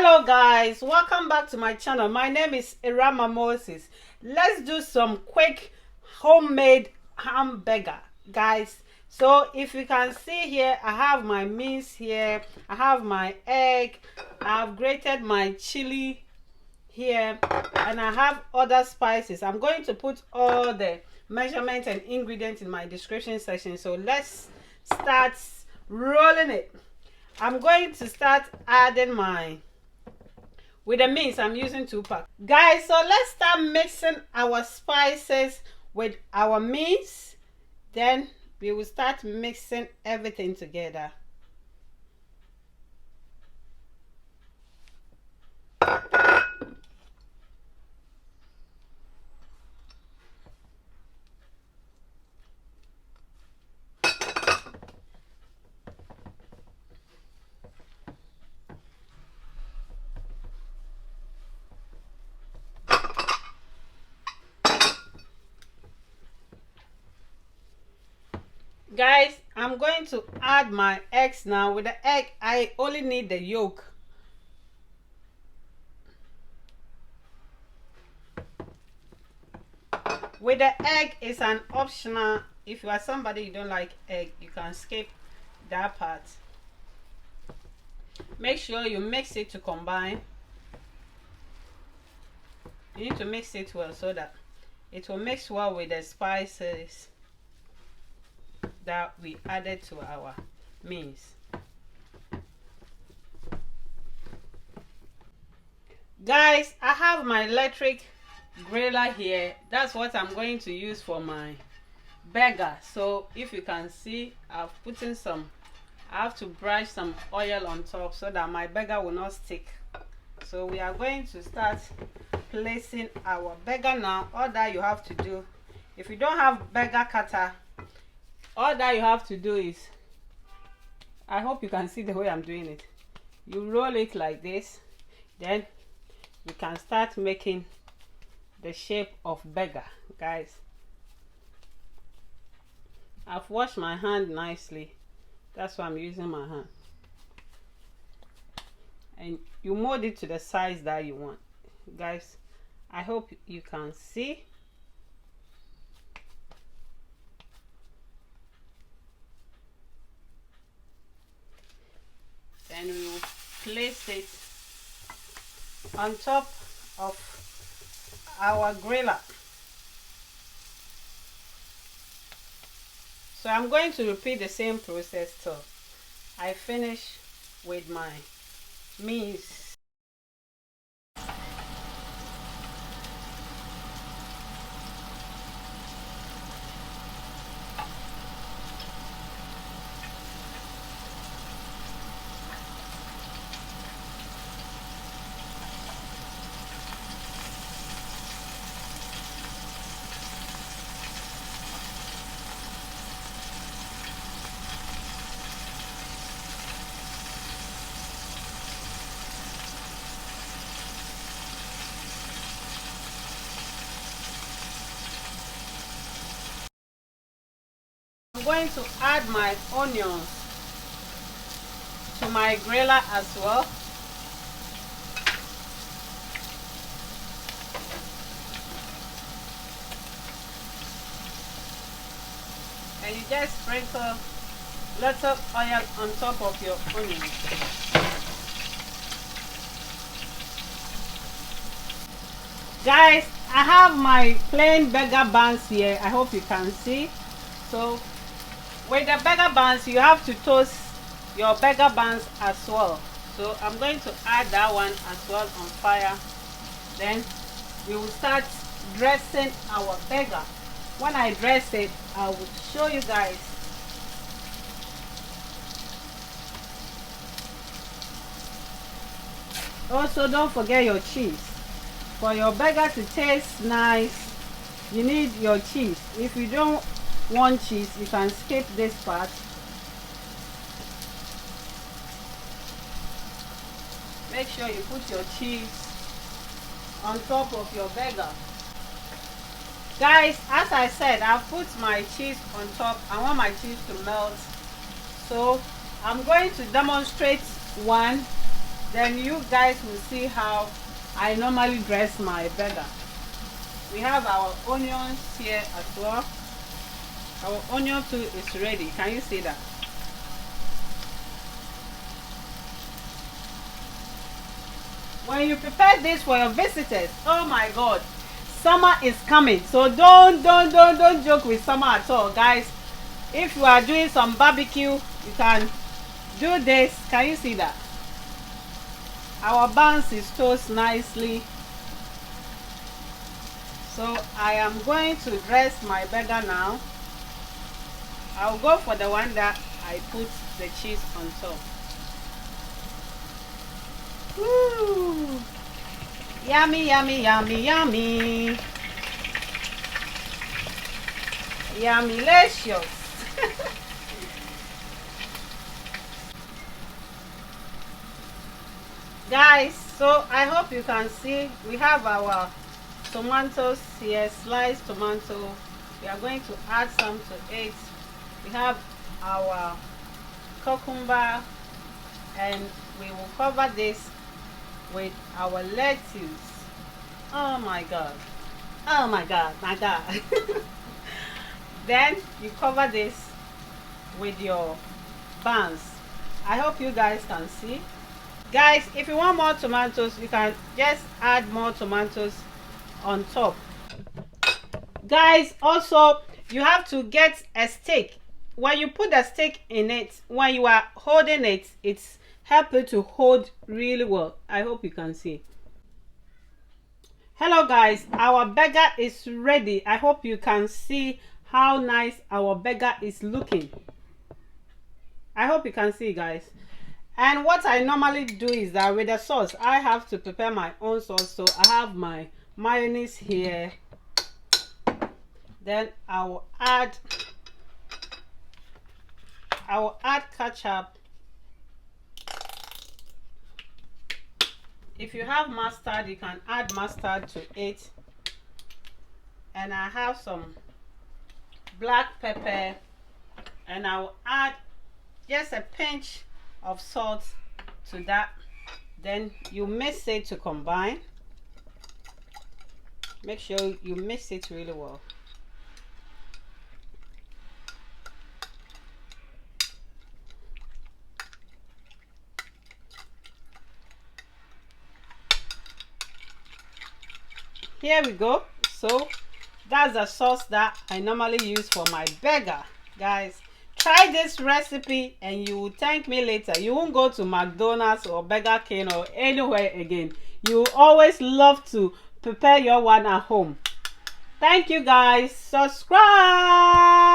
Hello guys, welcome back to my channel. My name is Irama Moses. Let's do some quick homemade hamburger, guys. So if you can see here, I have my mince here, I have my egg, I've grated my chili here, and I have other spices. I'm going to put all the measurements and ingredients in my description section. So let's start rolling it. I'm going to start adding with the mince. I'm using 2 packs, guys. So let's start mixing our spices with our mince. Then we will start mixing everything together. Guys, I'm going to add my eggs now. With the egg, I only need the yolk. With the egg, it's an optional. If you are somebody you don't like egg, you can skip that part. Make sure you mix it to combine. You need to mix it well so that it will mix well with the spices that we added to our mince. Guys, I have my electric griller here. That's what I'm going to use for my burger. So if you can see, I've put in some, I have to brush some oil on top so that my burger will not stick. So we are going to start placing our burger now. All that you have to do, if you don't have burger cutter, all that you have to do is, I hope you can see the way I'm doing it. You roll it like this, then you can start making the shape of burger, guys. I've washed my hand nicely. That's why I'm using my hand. And you mold it to the size that you want, guys. I hope you can see. Then we will place it on top of our griller. So I'm going to repeat the same process till I finish with my mince. I'm going to add my onions to my griller as well. And you just sprinkle lots of oil on top of your onions. Guys, I have my plain burger buns here. I hope you can see. So with the burger buns, you have to toast your burger buns as well. So I'm going to add that one as well on fire. Then we will start dressing our burger. When I dress it, I will show you guys. Also, don't forget your cheese. For your burger to taste nice, you need your cheese. If you don't want cheese, you can skip this part. Make sure you put your cheese on top of your burger. Guys, as I said, I've put my cheese on top. I want my cheese to melt. So I'm going to demonstrate one then you guys will see how I normally dress my burger. We have our onions here as well. Our onion too is ready. Can you see that? When you prepare this for your visitors, oh my god, summer is coming. So don't joke with summer at all, guys. If you are doing some barbecue, you can do this. Can you see that? Our buns is toast nicely. So I am going to dress my burger now. I'll go for the one that I put the cheese on top. Woo! Yummy, yummy, yummy, yummy. Yummy-licious. Guys, so I hope you can see we have our tomatoes here, sliced tomato. We are going to add some to it. We have our cucumber, and we will cover this with our lettuce. Oh my god, oh my god, my god. Then you cover this with your buns. I hope you guys can see. Guys, if you want more tomatoes, you can just add more tomatoes on top. Guys, also you have to get a stick. When you put the stick in it, when you are holding it, it's helpful to hold really well. I hope you can see. Hello guys, our burger is ready. I hope you can see how nice our burger is looking. I hope you can see, guys. And what I normally do is that with the sauce, I have to prepare my own sauce. So I have my mayonnaise here. Then I will add ketchup. If you have mustard, you can add mustard to it. And I have some black pepper, and I will add just a pinch of salt to that. Then you mix it to combine. Make sure you mix it really well. Here we go. So that's the sauce that I normally use for my burger. Guys, try this recipe and you will thank me later. You won't go to McDonald's or Burger King or anywhere again. You always love to prepare your one at home. Thank you guys. Subscribe.